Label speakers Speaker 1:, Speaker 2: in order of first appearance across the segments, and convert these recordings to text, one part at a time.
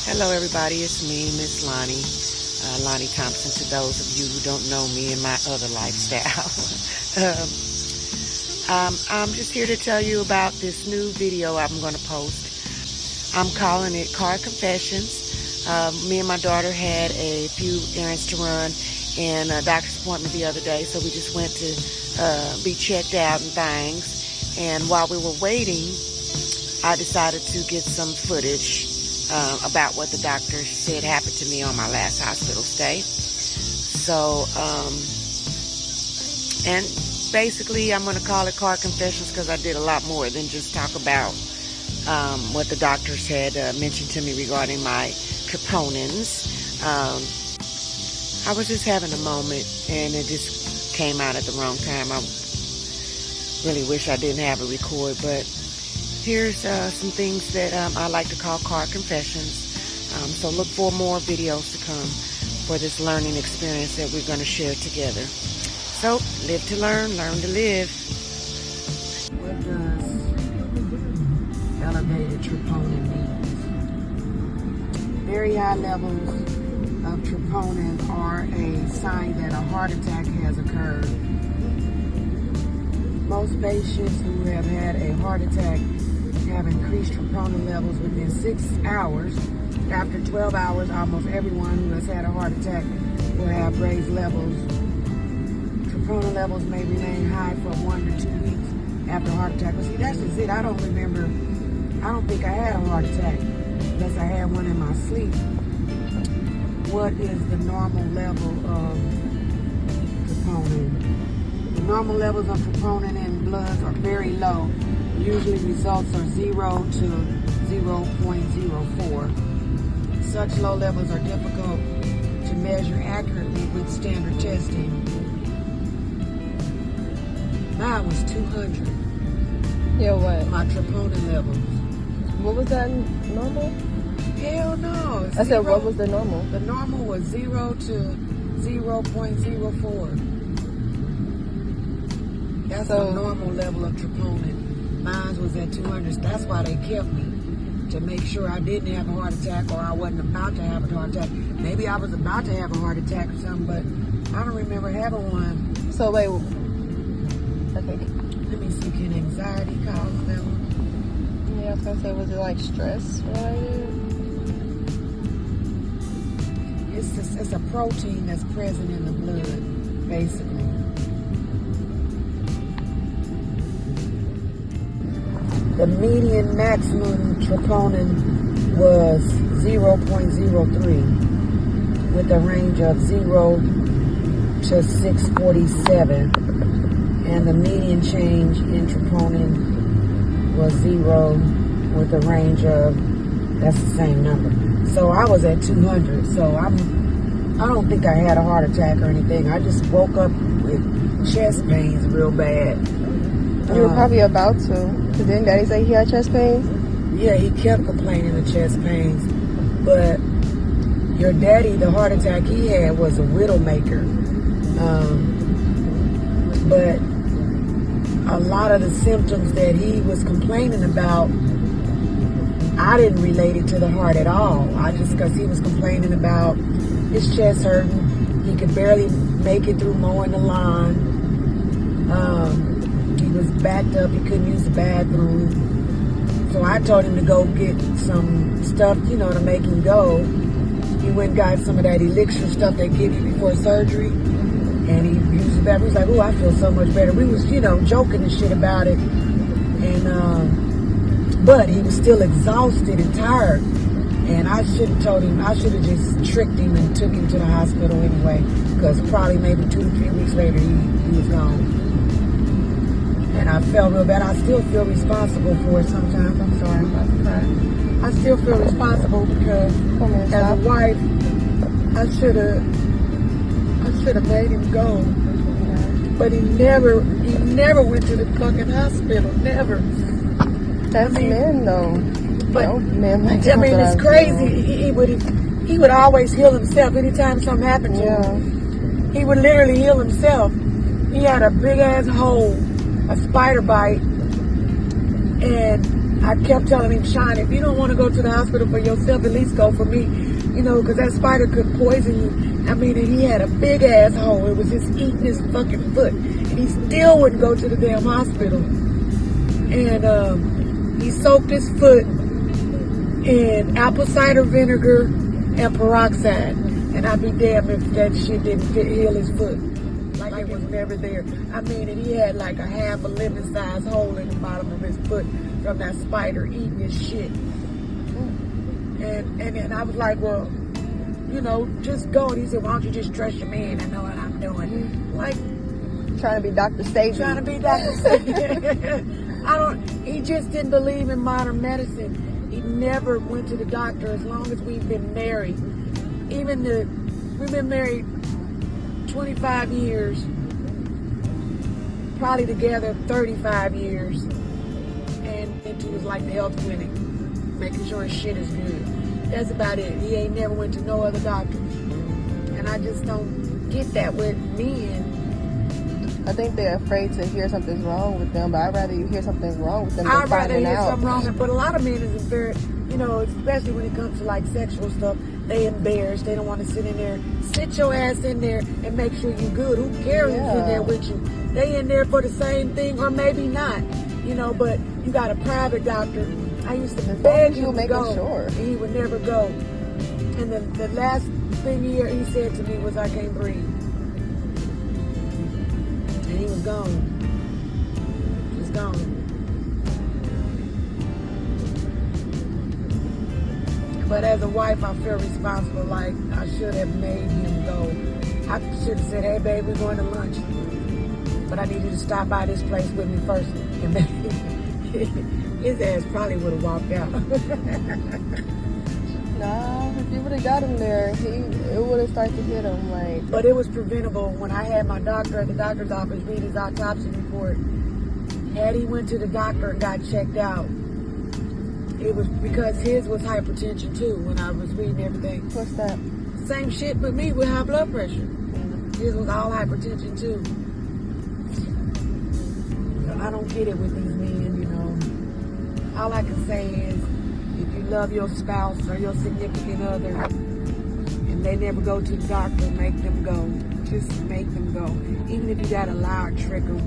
Speaker 1: Hello everybody, it's me, Miss Lonnie, Lonnie Thompson, to those of you who don't know me and my other lifestyle. I'm just here to tell you about this new video I'm going to post. I'm calling it Car Confessions. Me and my daughter had a few errands to run and a doctor's appointment the other day, so we just went to be checked out and things. And while we were waiting, I decided to get some footage about what the doctor said happened to me on my last hospital stay. So, and basically I'm going to call it Car Confessions because I did a lot more than just talk about what the doctors had mentioned to me regarding my troponins. I was just having a moment and it just came out at the wrong time. I really wish I didn't have a record, but here's some things that I like to call Car Confessions. So look for more videos to come for this learning experience that we're going to share together. So, live to learn, learn to live. What does elevated troponin mean? Very high levels of troponin are a sign that a heart attack has occurred. Most patients who have had a heart attack have increased troponin levels within 6 hours. After 12 hours, almost everyone who has had a heart attack will have raised levels. Troponin levels may remain high for 1 to 2 weeks after a heart attack. But see, that's just it. I don't think I had a heart attack unless I had one in my sleep. What is the normal level of troponin? The normal levels of troponin in blood are very low. Usually results are 0 to 0.04. Such low levels are difficult to measure accurately with standard testing. Mine was 200.
Speaker 2: Yeah, what?
Speaker 1: My troponin levels.
Speaker 2: What was that normal?
Speaker 1: Hell no.
Speaker 2: I said, what was the normal?
Speaker 1: The normal was 0 to 0.04. That's the normal level of troponin. Mine was at 200. That's why they kept me, to make sure I didn't have a heart attack or I wasn't about to have a heart attack. Maybe I was about to have a heart attack or something, but I don't remember having one.
Speaker 2: So wait, okay.
Speaker 1: Let me see, can anxiety cause them?
Speaker 2: Yeah, I was gonna say, was it like stress related?
Speaker 1: It's a protein that's present in the blood, basically. The median maximum troponin was 0.03 with a range of 0 to 647, and the median change in troponin was 0 with a range of, that's the same number. So I was at 200, so I don't think I had a heart attack or anything. I just woke up with chest pains real bad.
Speaker 2: You were probably about to. Because didn't Daddy say he had chest pains?
Speaker 1: Yeah, he kept complaining of chest pains. But your daddy, the heart attack he had was a widowmaker. But a lot of the symptoms that he was complaining about, I didn't relate it to the heart at all. Because he was complaining about his chest hurting. He could barely make it through mowing the lawn. He was backed up. He couldn't use the bathroom. So I told him to go get some stuff, to make him go. He went and got some of that elixir stuff they give you before surgery. And he used the bathroom. He's like, oh, I feel so much better. We was, joking and shit about it. And, but he was still exhausted and tired. And I should have told him, I should have just tricked him and took him to the hospital anyway. Because probably maybe 2 to 3 weeks later, he was gone. And I felt real bad. I still feel responsible for it sometimes. I'm sorry, I'm about to cry. I still feel responsible because as a wife, I should have made him go. But he never went to the fucking hospital. Never.
Speaker 2: That's men though.
Speaker 1: But
Speaker 2: men like
Speaker 1: I mean, it's crazy. He would always heal himself anytime something happened to him. He would literally heal himself. He had a big ass hole, a spider bite, and I kept telling him, Sean, if you don't want to go to the hospital for yourself, at least go for me. You know, because that spider could poison you. I mean, and he had a big ass hole. It was just eating his fucking foot. And he still wouldn't go to the damn hospital. And he soaked his foot in apple cider vinegar and peroxide. And I'd be damned if that shit didn't heal his foot. Like it was never there. I mean, and he had like a half a lemon-sized hole in the bottom of his foot from that spider eating his shit. And I was like, well, you know, just go. And he said, why don't you just trust your man? I know what I'm doing. Like,
Speaker 2: Trying to be Dr. Sabian.
Speaker 1: trying to be Dr. Sabian. He just didn't believe in modern medicine. He never went to the doctor as long as we've been married. We've been married 25 years, probably together 35 years, and into was like the health clinic, making sure his shit is good. That's about it. He ain't never went to no other doctor. And I just don't get that with men.
Speaker 2: I think they're afraid to hear something's wrong with them, but I'd rather you hear something's wrong with them than
Speaker 1: I'd rather
Speaker 2: finding
Speaker 1: hear
Speaker 2: out.
Speaker 1: something wrong. But a lot of men is very, you know, especially when it comes to like sexual stuff, they embarrassed. They don't want to sit in there. Sit your ass in there and make sure you're good. Who cares who's in there with you? They in there for the same thing or maybe not. You know, but you got a private doctor. I used to beg him to go,
Speaker 2: sure.
Speaker 1: and he would never go. And the last thing he said to me was, I can't breathe. And he was gone. He's gone. But as a wife, I feel responsible. Like, I should have made him go. I should have said, hey, babe, we're going to lunch. But I need you to stop by this place with me first. And maybe his ass probably would have walked out.
Speaker 2: Nah, if you would have got him there, it would have started to hit him. Like,
Speaker 1: But it was preventable. When I had my doctor at the doctor's office read his autopsy report, had he went to the doctor and got checked out, it was because his was hypertension too. When I was reading everything,
Speaker 2: what's that?
Speaker 1: same shit with me with high blood pressure. His was all hypertension too. So I don't get it with these men, you know. All I can say is, if you love your spouse or your significant other and they never go to the doctor, make them go. Just make them go. Even if you gotta lie or trick them.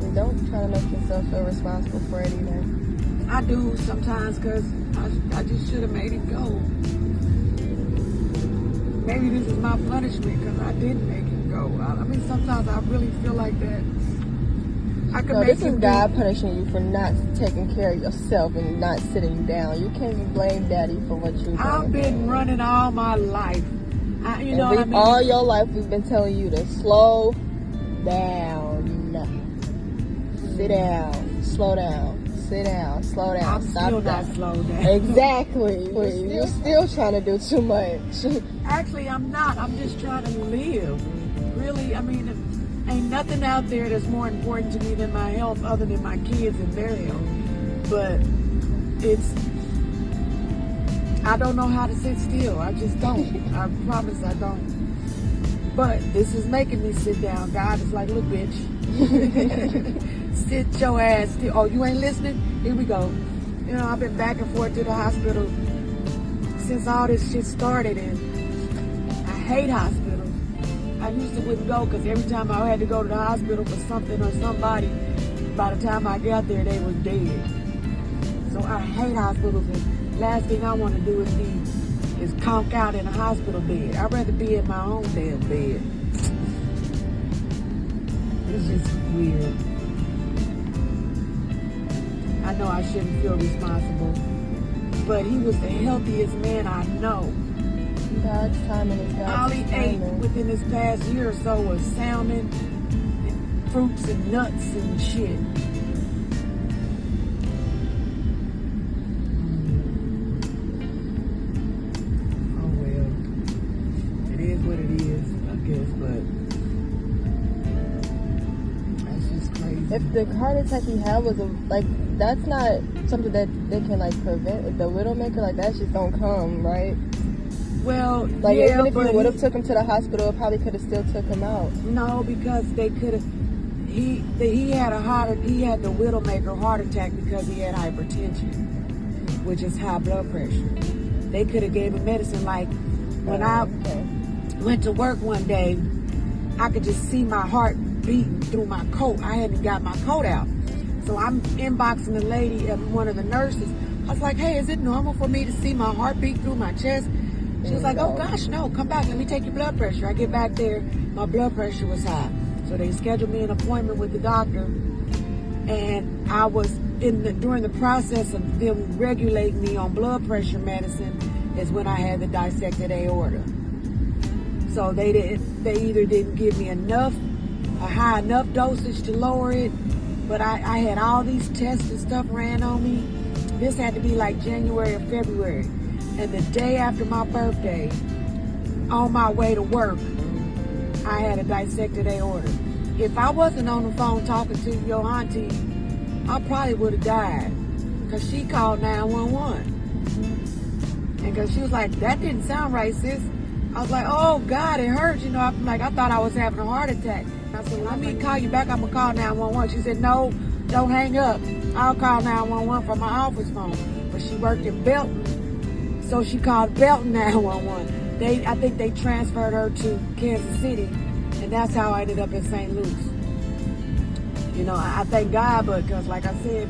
Speaker 2: And don't try to make yourself feel responsible for it either.
Speaker 1: I do sometimes because I just should have made him go. Maybe this is my punishment because I didn't make him go. I mean, sometimes I really feel like that. I could make
Speaker 2: This is
Speaker 1: him
Speaker 2: God punishing you for not taking care of yourself and not sitting down. You can't blame Daddy for what you've done.
Speaker 1: I've been running all my life. You know what I mean?
Speaker 2: All your life we've been telling you to slow down. Sit down. Slow down. Sit down. Slow down.
Speaker 1: I'm
Speaker 2: Stop
Speaker 1: still
Speaker 2: that.
Speaker 1: not slowed down.
Speaker 2: Exactly. You're still trying to do too much.
Speaker 1: Actually, I'm not. I'm just trying to live. Really, I mean, ain't nothing out there that's more important to me than my health other than my kids and their health. But I don't know how to sit still. I just don't. I promise I don't. But this is making me sit down. God is like, look, bitch. Sit your ass still. Oh, you ain't listening? Here we go. You know, I've been back and forth to the hospital since all this shit started, and I hate hospitals. I used to wouldn't go because every time I had to go to the hospital for something or somebody, by the time I got there, they was dead. So I hate hospitals, and last thing I want to do is conk out in a hospital bed. I'd rather be in my own damn bed. It's just weird. I know I shouldn't feel responsible, but he was the healthiest man I know.
Speaker 2: God's timing is God's
Speaker 1: All he ate
Speaker 2: timing.
Speaker 1: within this past year or so was salmon, and fruits and nuts and shit. Oh well, it is what it is, I guess, but that's just crazy.
Speaker 2: If the heart attack he had was that's not something that they can prevent. If the widowmaker, that just don't come, right?
Speaker 1: Well,
Speaker 2: Even if
Speaker 1: but
Speaker 2: you would have took him to the hospital, it probably could have still took him out.
Speaker 1: no, because they could have. he had the widowmaker heart attack because he had hypertension, which is high blood pressure. They could have gave him medicine. Like when I went to work one day, I could just see my heart beating through my coat. I hadn't got my coat out. So I'm inboxing the lady, one of the nurses. I was like, hey, is it normal for me to see my heart beat through my chest? She was like, oh gosh, no, come back, let me take your blood pressure. I get back there, my blood pressure was high. So they scheduled me an appointment with the doctor, and I was during the process of them regulating me on blood pressure medicine is when I had the dissected aorta. So they either didn't give me a high enough dosage to lower it, but I had all these tests and stuff ran on me. This had to be like January or February. And the day after my birthday, on my way to work, I had a dissected aorta. If I wasn't on the phone talking to your auntie, I probably would have died. Because she called 911. And because she was like, that didn't sound right, sis. I was like, oh God, it hurts. You know, I'm like, I thought I was having a heart attack. I said, let me call you back. I'm going to call 911. She said, no, don't hang up. I'll call 911 from my office phone. But she worked in Belton. So she called Belton 911. I think they transferred her to Kansas City, and that's how I ended up in St. Louis. You know, I thank God, because like I said,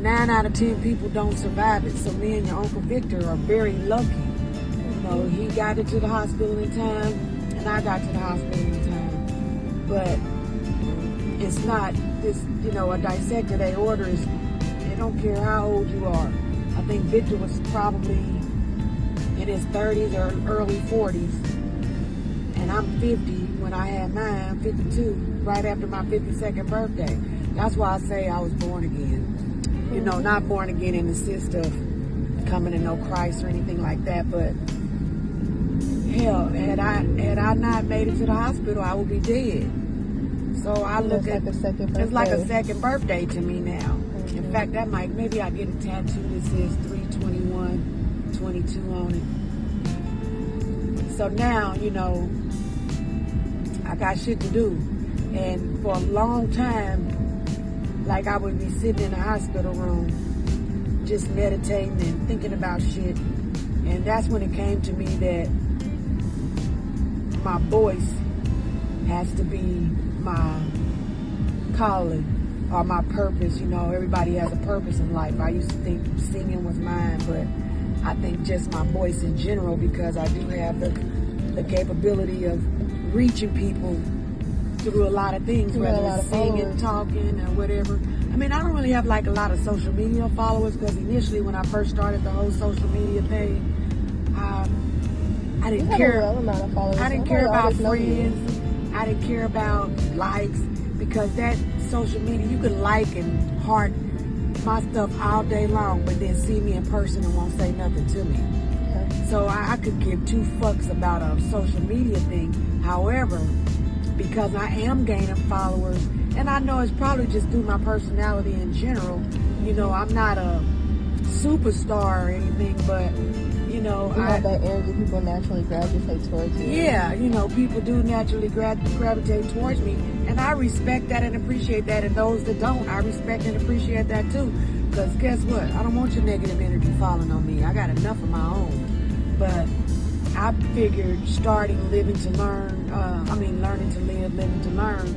Speaker 1: 9 out of 10 people don't survive it. So me and your Uncle Victor are very lucky. You know, he got it to the hospital in time, and I got to the hospital in time. But it's not this, you know, a dissected aorta is, they don't care how old you are. I think Victor was probably in his 30s or early 40s. And I'm 50 when I had mine. I'm 52, right after my 52nd birthday. That's why I say I was born again. You know, not born again in the sense of coming to know Christ or anything like that, but hell, had I not made it to the hospital, I would be dead. So I look at it's like a second birthday to me now. In fact, maybe I get a tattoo that says 3/21/22 on it. So now, you know, I got shit to do. And for a long time, like I would be sitting in a hospital room, just meditating and thinking about shit. And that's when it came to me that my voice has to be my calling or my purpose. You know, everybody has a purpose in life. I used to think singing was mine, but I think just my voice in general, because I do have the capability of reaching people through a lot of things, whether it's singing, talking, or whatever. I mean, I don't really have like a lot of social media followers, because initially when I first started the whole social media thing, I didn't care. I didn't care about friends. I didn't care about likes, because that social media, you can like and heart my stuff all day long, but then see me in person and won't say nothing to me. Okay. So I could give two fucks about a social media thing. However, because I am gaining followers, and I know it's probably just through my personality in general, you know, I'm not a superstar or anything, but you know,
Speaker 2: you have that energy, people naturally gravitate towards you.
Speaker 1: Yeah, you know, people do naturally gravitate towards me, and I respect that and appreciate that. And those that don't, I respect and appreciate that too. Because guess what? I don't want your negative energy falling on me. I got enough of my own. But I figured starting learning to live, living to learn,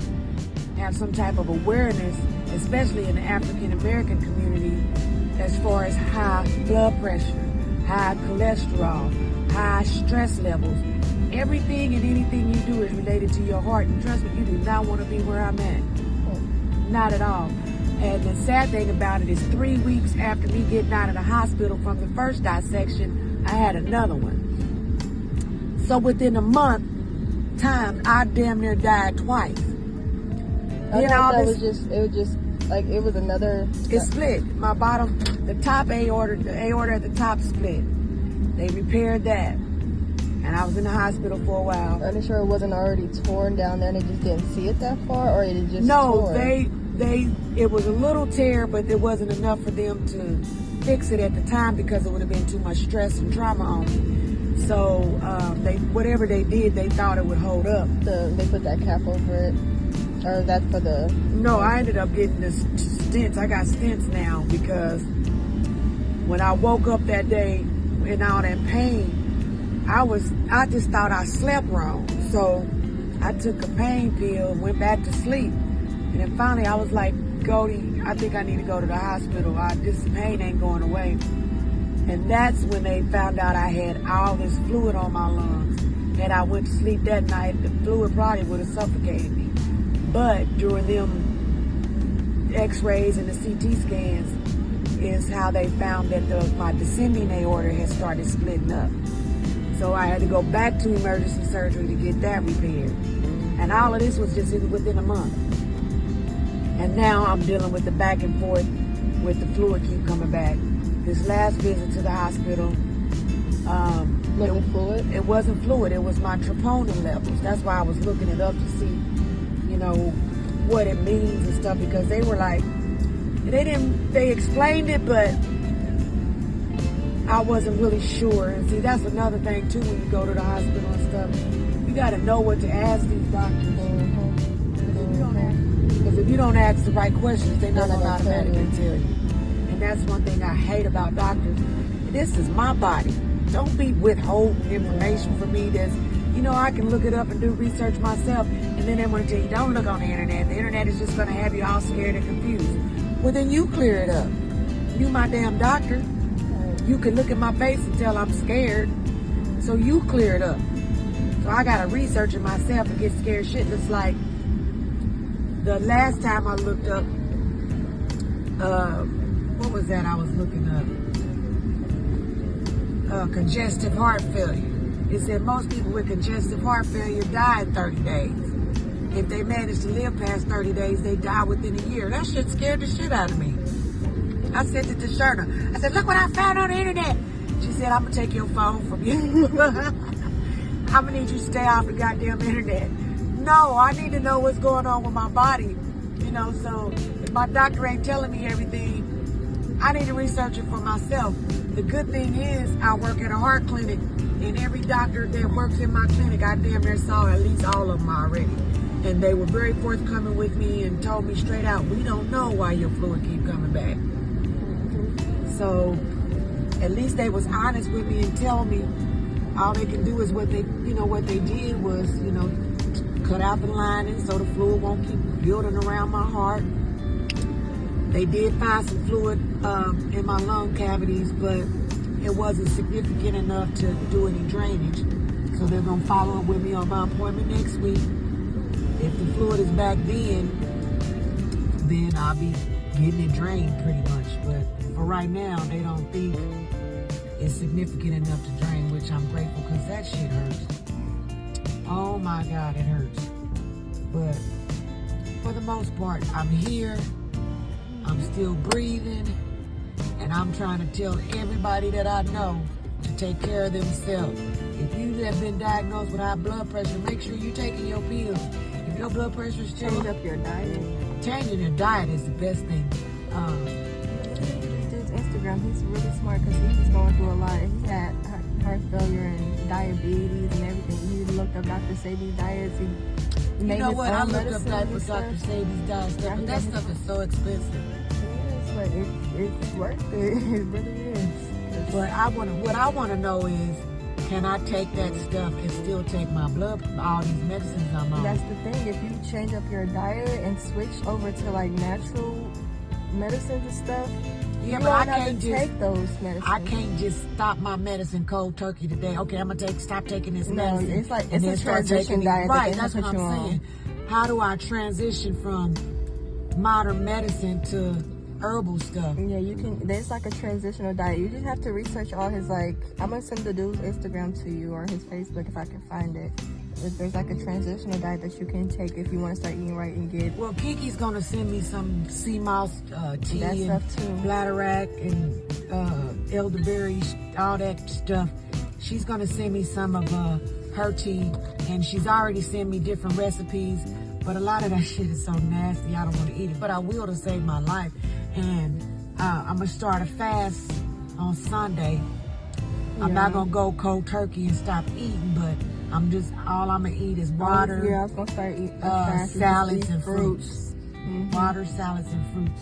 Speaker 1: have some type of awareness, especially in the African American community, as far as high blood pressure, high cholesterol, high stress levels. Everything and anything you do is related to your heart. And trust me, you do not want to be where I'm at. Not at all. And the sad thing about it is 3 weeks after me getting out of the hospital from the first dissection, I had another one. So within a month time, I damn near died twice.
Speaker 2: It was another.
Speaker 1: It split. My bottom, the top aorta, the aorta at the top split. They repaired that, and I was in the hospital for a while.
Speaker 2: Are you sure it wasn't already torn down there and they just didn't see it that far, or it just
Speaker 1: torn? It was a little tear, but it wasn't enough for them to fix it at the time, because it would have been too much stress and trauma on me. So whatever they did, they thought it would hold up.
Speaker 2: So they put that cap over it. Or is that for the...
Speaker 1: No, I ended up getting the stents. I got stents now because when I woke up that day in all that pain, I just thought I slept wrong. So I took a pain pill, went back to sleep. And then finally I was like, Goldie, I think I need to go to the hospital. This pain ain't going away. And that's when they found out I had all this fluid on my lungs. And I went to sleep that night, the fluid probably would have suffocated me. But during them x-rays and the CT scans is how they found that my descending aorta had started splitting up. So I had to go back to emergency surgery to get that repaired. And all of this was just within a month. And now I'm dealing with the back and forth with the fluid keep coming back. This last visit to the hospital,
Speaker 2: fluid?
Speaker 1: It wasn't fluid, it was my troponin levels. That's why I was looking it up to see, what it means and stuff, because they were like, they explained it, but I wasn't really sure. And see, that's another thing too when you go to the hospital and stuff. You gotta know what to ask these doctors. Because if you don't ask the right questions, they're not gonna automatically tell you. And that's one thing I hate about doctors. This is my body. Don't be withholding information from me that's, I can look it up and do research myself, and then they want to tell you, don't look on the internet. The internet is just going to have you all scared and confused. Well, then you clear it up. You my damn doctor. You can look at my face and tell I'm scared. So you clear it up. So I got to research it myself and get scared shitless. Like the last time I looked up, what was that I was looking up? Congestive heart failure. It said most people with congestive heart failure die in 30 days. If they manage to live past 30 days, they die within a year. That shit scared the shit out of me. I sent it to Sherna. I said, look what I found on the internet. She said, I'm going to take your phone from you. I'm going to need you to stay off the goddamn internet. No, I need to know what's going on with my body. So if my doctor ain't telling me everything, I need to research it for myself. The good thing is I work at a heart clinic, and every doctor that works in my clinic, I damn near saw at least all of them already. And they were very forthcoming with me and told me straight out, we don't know why your fluid keep coming back. So at least they was honest with me and tell me all they can do is what they did was, cut out the lining so the fluid won't keep building around my heart. They did find some fluid in my lung cavities, but it wasn't significant enough to do any drainage. So they're gonna follow up with me on my appointment next week. If the fluid is back then I'll be getting it drained pretty much. But for right now, they don't think it's significant enough to drain, which I'm grateful because that shit hurts. Oh my God, it hurts. But for the most part, I'm here. I'm still breathing, and I'm trying to tell everybody that I know to take care of themselves. If you have been diagnosed with high blood pressure, make sure you're taking your pills. If your blood pressure is
Speaker 2: Change up your diet.
Speaker 1: Changing your diet is the best thing.
Speaker 2: Dude's Instagram, he's really smart because he was going through a lot. He had heart failure and diabetes and everything. He looked up Dr. Sadie's diets. He made his own
Speaker 1: I looked up
Speaker 2: medicine
Speaker 1: Dr. Sadie's diet stuff, but that stuff is so expensive.
Speaker 2: But it's worth it. It really is.
Speaker 1: But what I want to know is, can I take that stuff and still take my all these medicines I'm on?
Speaker 2: That's the thing. If you change up your diet and switch over to like natural medicines and stuff, you don't have to take those medicines.
Speaker 1: I can't just stop my medicine cold turkey today. Okay, I'm gonna stop taking this medicine.
Speaker 2: It's like it's a transition diet.
Speaker 1: Right, that's what I'm saying. How do I transition from modern medicine to herbal stuff?
Speaker 2: Yeah, you can. There's like a transitional diet. You just have to research all his I'm gonna send the dude's Instagram to you or his Facebook if I can find it. There's like a transitional diet that you can take if you want to start eating right and get.
Speaker 1: Well, Kiki's gonna send me some sea moss tea
Speaker 2: that
Speaker 1: and
Speaker 2: stuff too.
Speaker 1: bladderwrack and elderberry, all that stuff. She's gonna send me some of her tea, and she's already sent me different recipes. But a lot of that shit is so nasty, I don't want to eat it. But I will to save my life. And I'm gonna start a fast on Sunday. I'm not gonna go cold turkey and stop eating, but All I'm gonna eat is water,
Speaker 2: Yeah, I was gonna start eating
Speaker 1: salads and
Speaker 2: fruits.
Speaker 1: fruits. Water, salads, and fruits.